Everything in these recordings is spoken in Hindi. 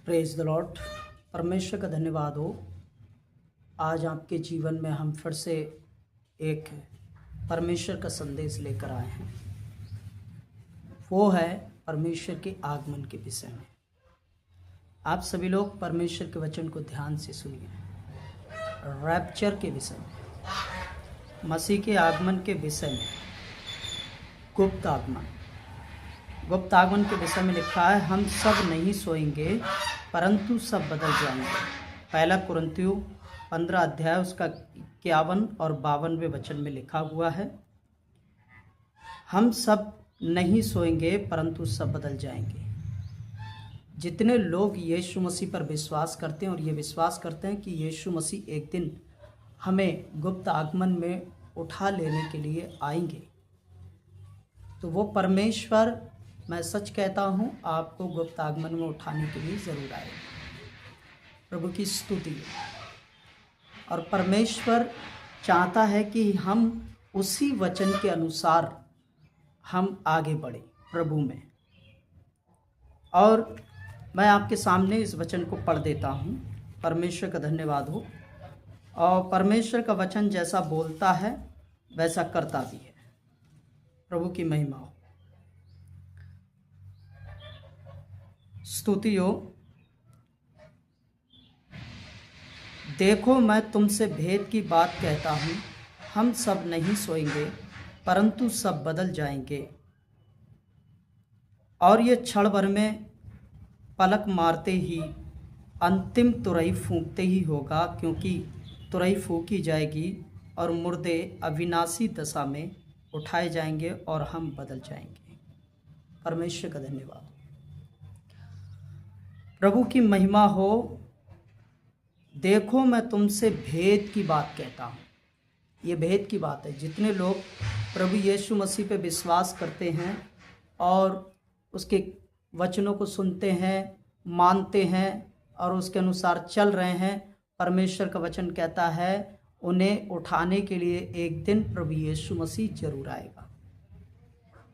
Praise the Lord. परमेश्वर का धन्यवाद हो। आज आपके जीवन में हम फिर से एक परमेश्वर का संदेश लेकर आए हैं। वो है परमेश्वर के आगमन के विषय में। आप सभी लोग परमेश्वर के वचन को ध्यान से सुनिए। रैप्चर के विषय में, मसीह के आगमन के विषय में, गुप्त आगमन के विषय में लिखा है, हम सब नहीं सोएंगे परंतु सब बदल जाएंगे। पहला कुरिन्थियों 15 अध्याय उसका 51 और 52वें वचन में लिखा हुआ है, हम सब नहीं सोएंगे परंतु सब बदल जाएंगे। जितने लोग यीशु मसीह पर विश्वास करते हैं और ये विश्वास करते हैं कि यीशु मसीह एक दिन हमें गुप्त आगमन में उठा लेने के लिए आएंगे, तो वो परमेश्वर, मैं सच कहता हूँ, आपको गुप्त आगमन में उठाने के लिए ज़रूर आएगा। प्रभु की स्तुति। और परमेश्वर चाहता है कि हम उसी वचन के अनुसार हम आगे बढ़े प्रभु में। और मैं आपके सामने इस वचन को पढ़ देता हूँ। परमेश्वर का धन्यवाद हो। और परमेश्वर का वचन जैसा बोलता है वैसा करता भी है। प्रभु की महिमा हो, स्तुति हो। देखो मैं तुमसे भेद की बात कहता हूँ, हम सब नहीं सोएंगे परंतु सब बदल जाएंगे। और ये क्षण भर में, पलक मारते ही, अंतिम तुरही फूंकते ही होगा, क्योंकि तुरही फूंकी जाएगी और मुर्दे अविनाशी दशा में उठाए जाएंगे और हम बदल जाएंगे। परमेश्वर का धन्यवाद। प्रभु की महिमा हो। देखो मैं तुमसे भेद की बात कहता हूँ। ये भेद की बात है। जितने लोग प्रभु यीशु मसीह पे विश्वास करते हैं और उसके वचनों को सुनते हैं, मानते हैं और उसके अनुसार चल रहे हैं, परमेश्वर का वचन कहता है उन्हें उठाने के लिए एक दिन प्रभु यीशु मसीह जरूर आएगा।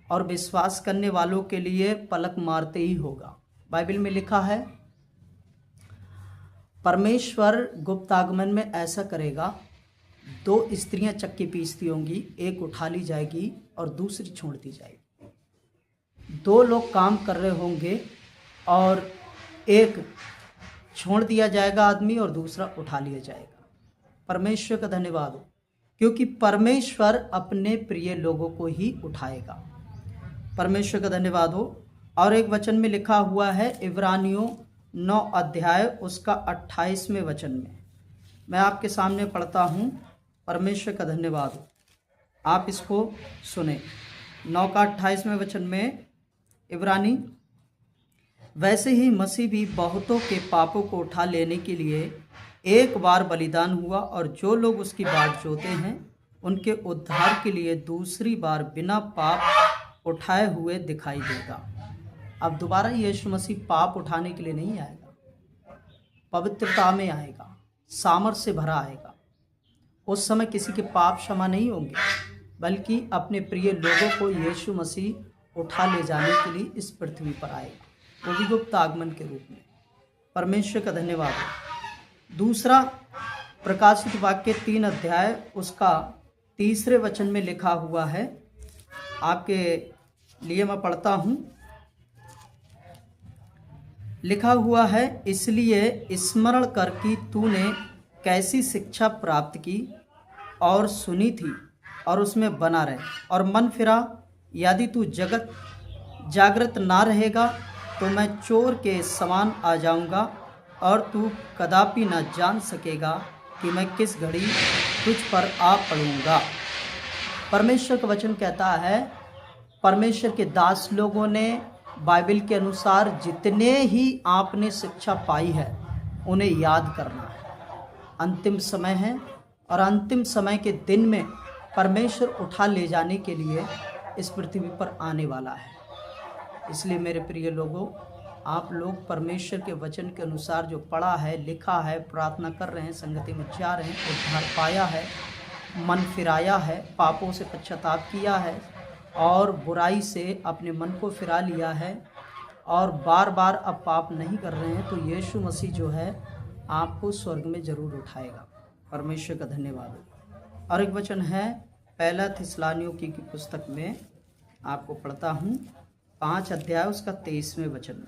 और विश्वास करने वालों के लिए पलक मारते ही होगा। बाइबल में लिखा है, परमेश्वर गुप्त आगमन में ऐसा करेगा, 2 स्त्रियां चक्की पीसती होंगी, एक उठा ली जाएगी और दूसरी छोड़ दी जाएगी। 2 लोग काम कर रहे होंगे और एक छोड़ दिया जाएगा आदमी और दूसरा उठा लिया जाएगा। परमेश्वर का धन्यवाद हो, क्योंकि परमेश्वर अपने प्रिय लोगों को ही उठाएगा। परमेश्वर का धन्यवाद हो। और एक वचन में लिखा हुआ है, इब्रानियों 9 अध्याय उसका 28वें वचन में, मैं आपके सामने पढ़ता हूँ। परमेश्वर का धन्यवाद हो, आप इसको सुने। 9 का 28वें वचन में इब्रानी, वैसे ही मसीह भी बहुतों के पापों को उठा लेने के लिए एक बार बलिदान हुआ, और जो लोग उसकी बाट जोते हैं उनके उद्धार के लिए दूसरी बार बिना पाप उठाए हुए दिखाई देगा। अब दोबारा यीशु मसीह पाप उठाने के लिए नहीं आएगा, पवित्रता में आएगा, सामर्थ से भरा आएगा। उस समय किसी के पाप क्षमा नहीं होंगे, बल्कि अपने प्रिय लोगों को यीशु मसीह उठा ले जाने के लिए इस पृथ्वी पर आएगा, वो भी गुप्त आगमन के रूप में। परमेश्वर का धन्यवाद है। दूसरा प्रकाशित वाक्य 3 अध्याय उसका 3रे वचन में लिखा हुआ है, आपके लिए मैं पढ़ता हूँ। लिखा हुआ है, इसलिए स्मरण कर कि तूने कैसी शिक्षा प्राप्त की और सुनी थी और उसमें बना रहे, और मन फिरा। यदि तू जागृत ना रहेगा तो मैं चोर के समान आ जाऊंगा और तू कदापि न जान सकेगा कि मैं किस घड़ी तुझ पर आ पड़ूंगा। परमेश्वर का वचन कहता है, परमेश्वर के दास लोगों ने बाइबल के अनुसार जितने ही आपने शिक्षा पाई है उन्हें याद करना है। अंतिम समय है और अंतिम समय के दिन में परमेश्वर उठा ले जाने के लिए इस पृथ्वी पर आने वाला है। इसलिए मेरे प्रिय लोगों, आप लोग परमेश्वर के वचन के अनुसार जो पढ़ा है, लिखा है, प्रार्थना कर रहे हैं, संगति में जा रहे हैं, उद्धार पाया है, मन फिराया है, पापों से पश्चाताप किया है और बुराई से अपने मन को फिरा लिया है और बार बार अब पाप नहीं कर रहे हैं, तो यीशु मसीह जो है आपको स्वर्ग में जरूर उठाएगा। परमेश्वर का धन्यवाद हो। और एक वचन है पहला थिस्सलुनीकियों की पुस्तक में, आपको पढ़ता हूँ 5 अध्याय उसका 23वें वचन में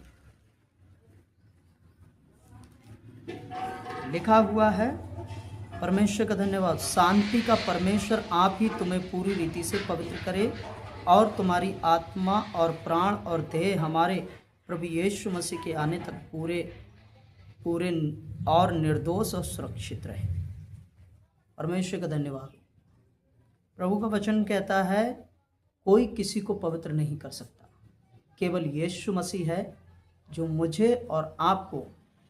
लिखा हुआ है। परमेश्वर का धन्यवाद। शांति का परमेश्वर आप ही तुम्हें पूरी रीति से पवित्र करे और तुम्हारी आत्मा और प्राण और देह हमारे प्रभु यीशु मसीह के आने तक पूरे और निर्दोष और सुरक्षित रहे। परमेश्वर का धन्यवाद। प्रभु का वचन कहता है कोई किसी को पवित्र नहीं कर सकता, केवल यीशु मसीह है जो मुझे और आपको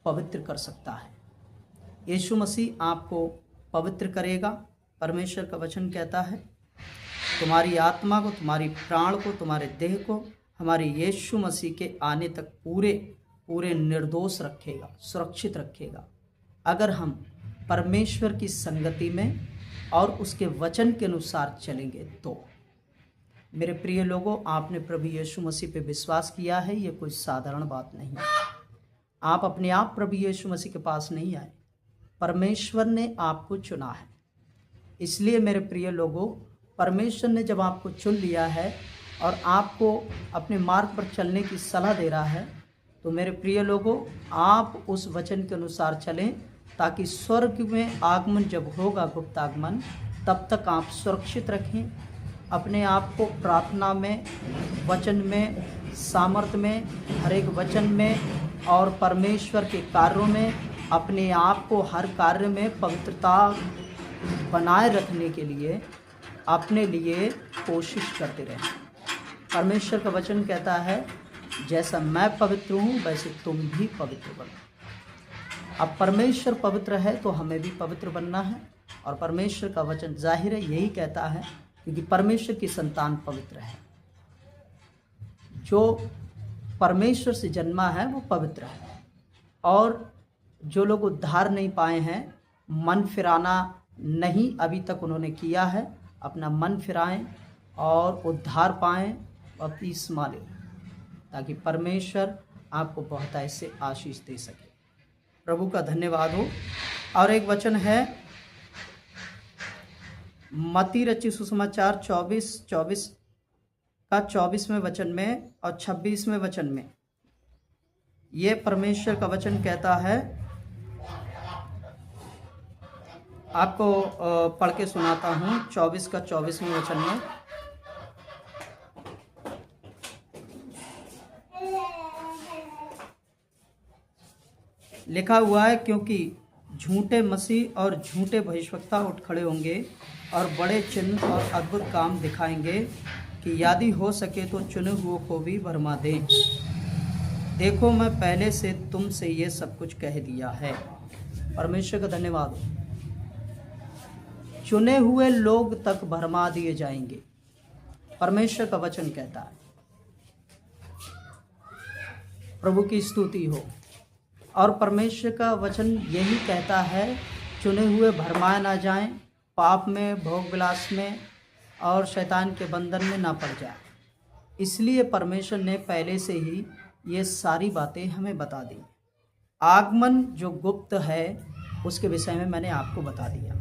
पवित्र कर सकता है। यीशु मसीह आपको पवित्र करेगा। परमेश्वर का वचन कहता है तुम्हारी आत्मा को, तुम्हारी प्राण को, तुम्हारे देह को हमारे यीशु मसीह के आने तक पूरे निर्दोष रखेगा, सुरक्षित रखेगा, अगर हम परमेश्वर की संगति में और उसके वचन के अनुसार चलेंगे तो। मेरे प्रिय लोगों, आपने प्रभु यीशु मसीह पे विश्वास किया है, ये कोई साधारण बात नहीं है। आप अपने आप प्रभु यीशु मसीह के पास नहीं आए, परमेश्वर ने आपको चुना है। इसलिए मेरे प्रिय लोगों, परमेश्वर ने जब आपको चुन लिया है और आपको अपने मार्ग पर चलने की सलाह दे रहा है, तो मेरे प्रिय लोगों, आप उस वचन के अनुसार चलें, ताकि स्वर्ग में आगमन जब होगा, गुप्त आगमन, तब तक आप सुरक्षित रखें अपने आप को प्रार्थना में, वचन में, सामर्थ्य में, हर एक वचन में और परमेश्वर के कार्यों में अपने आप को हर कार्य में पवित्रता बनाए रखने के लिए अपने लिए कोशिश करते रहें। परमेश्वर का वचन कहता है जैसा मैं पवित्र हूँ वैसे तुम भी पवित्र बनो। अब परमेश्वर पवित्र है तो हमें भी पवित्र बनना है, और परमेश्वर का वचन जाहिर है यही कहता है, क्योंकि परमेश्वर की संतान पवित्र है। जो परमेश्वर से जन्मा है वो पवित्र है, और जो लोग उद्धार नहीं पाए हैं, मन फिराना नहीं अभी तक उन्होंने किया है, अपना मन फिराएं और उद्धार पाएं, बपतिस्मा लें, ताकि परमेश्वर आपको बहुत ऐसे आशीष दे सके। प्रभु का धन्यवाद हो। और एक वचन है मत्ती रचित सुसमाचार 24 का 24वें वचन में और 26वें वचन में ये परमेश्वर का वचन कहता है, आपको पढ़ के सुनाता हूँ। 24 का 24वें वचन में लिखा हुआ है, क्योंकि झूठे मसीह और झूठे भविष्यवक्ता उठ खड़े होंगे और बड़े चिन्ह और अद्भुत काम दिखाएंगे कि यदि हो सके तो चुने हुए को भी भरमा दें। देखो मैं पहले से तुमसे ये सब कुछ कह दिया है। परमेश्वर का धन्यवाद। चुने हुए लोग तक भरमा दिए जाएंगे, परमेश्वर का वचन कहता है। प्रभु की स्तुति हो। और परमेश्वर का वचन यही कहता है, चुने हुए भरमाए ना जाएं, पाप में, भोग विलास में और शैतान के बंधन में ना पड़ जाए। इसलिए परमेश्वर ने पहले से ही ये सारी बातें हमें बता दी। आगमन जो गुप्त है उसके विषय में मैंने आपको बता दिया।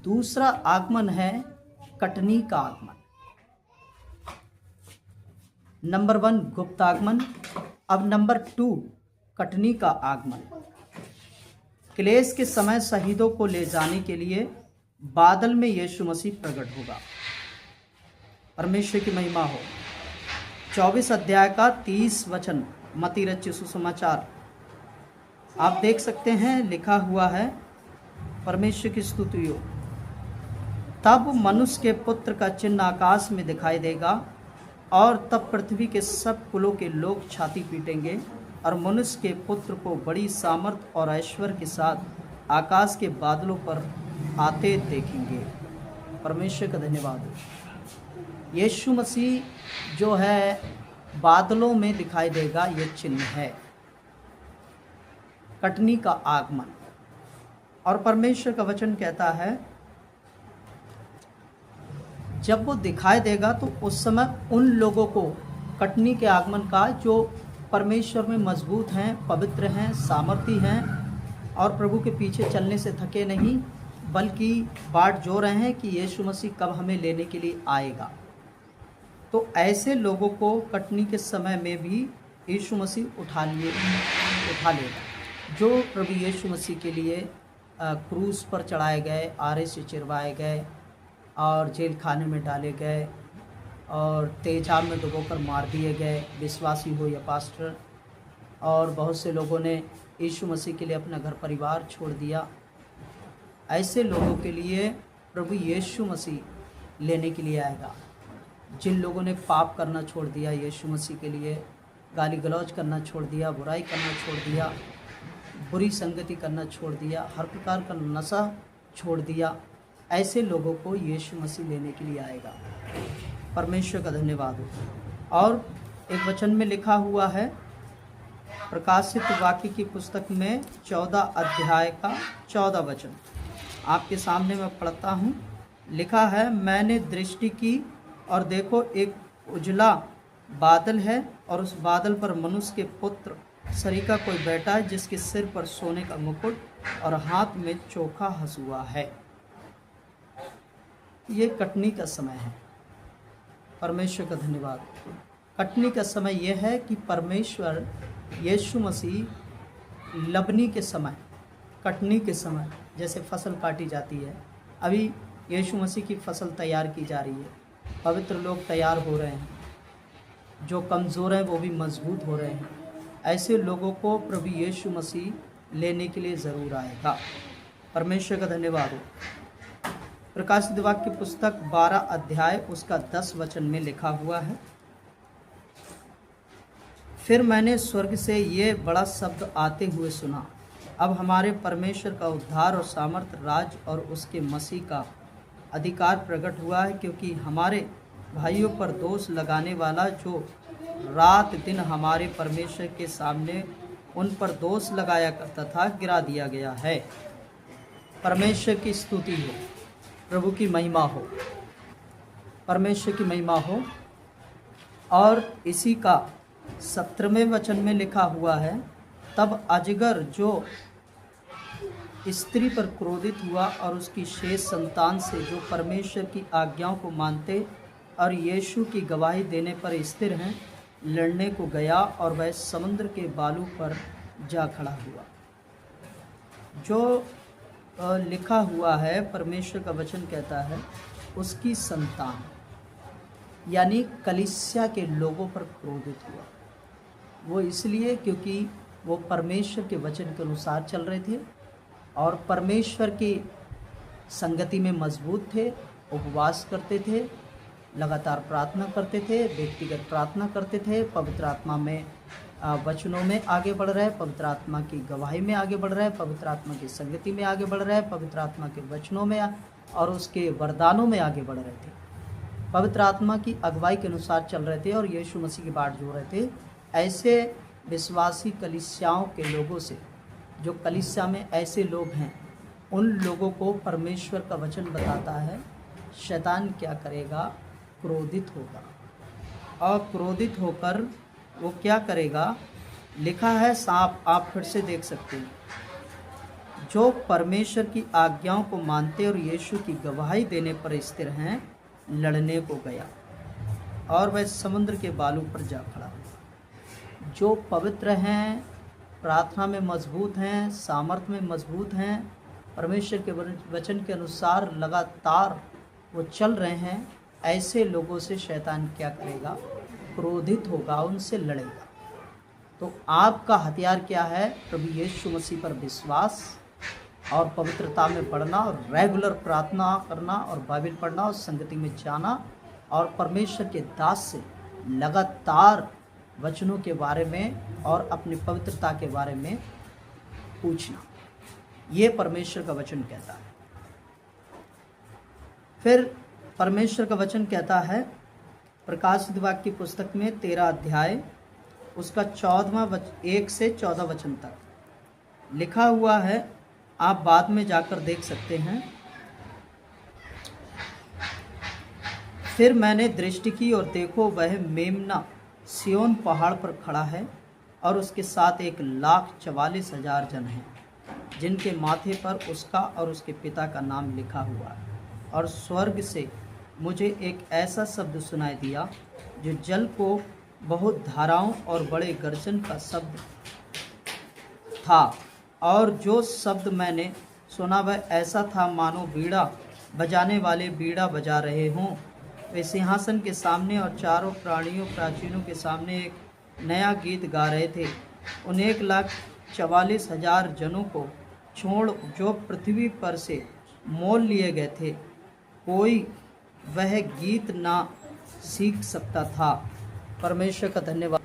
दूसरा आगमन है कटनी का आगमन। नंबर 1 गुप्त आगमन। अब नंबर 2 कटनी का आगमन। क्लेश के समय शहीदों को ले जाने के लिए बादल में यीशु मसीह प्रकट होगा। परमेश्वर की महिमा हो। 24 अध्याय का 30 वचन मत्ती रचित सुसमाचार आप देख सकते हैं, लिखा हुआ है, परमेश्वर की स्तुति हो। तब मनुष्य के पुत्र का चिन्ह आकाश में दिखाई देगा, और तब पृथ्वी के सब कुलों के लोग छाती पीटेंगे और मनुष्य के पुत्र को बड़ी सामर्थ और ऐश्वर्य के साथ आकाश के बादलों पर आते देखेंगे। परमेश्वर का धन्यवाद। यीशु मसीह जो है बादलों में दिखाई देगा, ये चिन्ह है कटनी का आगमन। और परमेश्वर का वचन कहता है जब वो दिखाई देगा तो उस समय उन लोगों को, कटनी के आगमन का, जो परमेश्वर में मजबूत हैं, पवित्र हैं, सामर्थी हैं और प्रभु के पीछे चलने से थके नहीं, बल्कि बाट जो रहे हैं कि यीशु मसीह कब हमें लेने के लिए आएगा। तो ऐसे लोगों को कटनी के समय में भी यीशु मसीह उठा लेगा। जो प्रभु यीशु मसीह के लिए क्रूस पर चढ़ाए गए, आरे से चिरवाए गए और जेल खाने में डाले गए और तेजाब में डुबोकर मार दिए गए, विश्वासी हो या पास्टर, और बहुत से लोगों ने यीशु मसीह के लिए अपना घर परिवार छोड़ दिया। ऐसे लोगों के लिए प्रभु यीशु मसीह लेने के लिए आएगा। जिन लोगों ने पाप करना छोड़ दिया, यीशु मसीह के लिए गाली गलौज करना छोड़ दिया, बुराई करना छोड़ दिया, बुरी संगति करना छोड़ दिया, हर प्रकार का नशा छोड़ दिया, ऐसे लोगों को यीशु मसीह लेने के लिए आएगा। परमेश्वर का धन्यवाद हो। और एक वचन में लिखा हुआ है, प्रकाशित वाक्य की पुस्तक में 14 अध्याय का 14 वचन आपके सामने मैं पढ़ता हूँ। लिखा है, मैंने दृष्टि की और देखो एक उजला बादल है और उस बादल पर मनुष्य के पुत्र सरी का कोई बैठा है, जिसके सिर पर सोने का मुकुट और हाथ में चोखा हंसुआ है। ये कटनी का समय है। परमेश्वर का धन्यवाद। कटनी का समय यह है कि परमेश्वर यीशु मसीह लबनी के समय, कटनी के समय, जैसे फसल काटी जाती है, अभी यीशु मसीह की फसल तैयार की जा रही है, पवित्र लोग तैयार हो रहे हैं, जो कमज़ोर हैं वो भी मजबूत हो रहे हैं। ऐसे लोगों को प्रभु यीशु मसीह लेने के लिए ज़रूर आएगा। परमेश्वर का धन्यवाद हो। प्रकाशित वाक्य की पुस्तक 12 अध्याय उसका 10 वचन में लिखा हुआ है, फिर मैंने स्वर्ग से ये बड़ा शब्द आते हुए सुना, अब हमारे परमेश्वर का उद्धार और सामर्थ, राज और उसके मसीह का अधिकार प्रकट हुआ है, क्योंकि हमारे भाइयों पर दोष लगाने वाला जो रात दिन हमारे परमेश्वर के सामने उन पर दोष लगाया करता था, गिरा दिया गया है। परमेश्वर की स्तुति हो, प्रभु की महिमा हो, परमेश्वर की महिमा हो। और इसी का 17वें वचन में लिखा हुआ है, तब अजगर जो स्त्री पर क्रोधित हुआ और उसकी शेष संतान से जो परमेश्वर की आज्ञाओं को मानते और यीशु की गवाही देने पर स्थिर हैं, लड़ने को गया और वह समुद्र के बालू पर जा खड़ा हुआ। जो लिखा हुआ है, परमेश्वर का वचन कहता है, उसकी संतान यानी कलीसिया के लोगों पर क्रोधित हुआ। वो इसलिए क्योंकि वो परमेश्वर के वचन के अनुसार चल रहे थे और परमेश्वर की संगति में मजबूत थे, उपवास करते थे, लगातार प्रार्थना करते थे, व्यक्तिगत प्रार्थना करते थे, पवित्र आत्मा में वचनों में आगे बढ़ रहे, पवित्र आत्मा की गवाही में आगे बढ़ रहे, पवित्र आत्मा की संगति में आगे बढ़ रहे, पवित्र आत्मा के वचनों में और उसके वरदानों में आगे बढ़ रहे थे, पवित्र आत्मा की अगुवाई के अनुसार चल रहे थे और यीशु मसीह की बाट जो रहे थे। ऐसे विश्वासी कलीसियाओं के लोगों से, जो कलीसिया में ऐसे लोग हैं, उन लोगों को परमेश्वर का वचन बताता है, शैतान क्या करेगा, क्रोधित होगा और क्रोधित होकर वो क्या करेगा। लिखा है, सांप, आप फिर से देख सकते हैं, जो परमेश्वर की आज्ञाओं को मानते और यीशु की गवाही देने पर स्थिर हैं, लड़ने को गया और वह समुद्र के बालू पर जा खड़ा हुआ। जो पवित्र हैं, प्रार्थना में मजबूत हैं, सामर्थ्य में मजबूत हैं, परमेश्वर के वचन के अनुसार लगातार वो चल रहे हैं, ऐसे लोगों से शैतान क्या करेगा, क्रोधित होगा, उनसे लड़ेगा। तो आपका हथियार क्या है, प्रभु यीशु मसीह पर विश्वास और पवित्रता में बढ़ना और रेगुलर प्रार्थना करना और बाइबल पढ़ना और संगति में जाना और परमेश्वर के दास से लगातार वचनों के बारे में और अपनी पवित्रता के बारे में पूछना। ये परमेश्वर का वचन कहता है। फिर परमेश्वर का वचन कहता है, प्रकाशित वाक्य की पुस्तक में 13 अध्याय उसका 1 से 14 वचन तक लिखा हुआ है, आप बाद में जाकर देख सकते हैं। फिर मैंने दृष्टि की और देखो, वह मेमना सिय्योन पहाड़ पर खड़ा है और उसके साथ 1,44,000 जन हैं, जिनके माथे पर उसका और उसके पिता का नाम लिखा हुआ है। और स्वर्ग से मुझे एक ऐसा शब्द सुनाई दिया जो जल को बहुत धाराओं और बड़े गर्जन का शब्द था। और जो शब्द मैंने सुना वह ऐसा था मानो बीड़ा बजाने वाले बीड़ा बजा रहे हों। वे सिंहासन के सामने और चारों प्राचीनों के सामने एक नया गीत गा रहे थे। उन 1,44,000 जनों को छोड़ जो पृथ्वी पर से मोल लिए गए थे, कोई वह गीत ना सीख सकता था। परमेश्वर का धन्यवाद,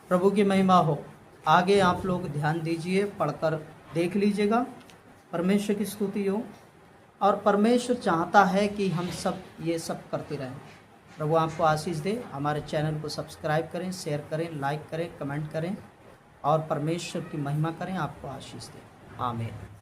प्रभु की महिमा हो। आगे आप लोग ध्यान दीजिए, पढ़कर देख लीजिएगा। परमेश्वर की स्तुति हो। और परमेश्वर चाहता है कि हम सब ये सब करते रहें। प्रभु आपको आशीष दे। हमारे चैनल को सब्सक्राइब करें, शेयर करें, लाइक करें, कमेंट करें और परमेश्वर की महिमा करें। आपको आशीष दे। आमीन।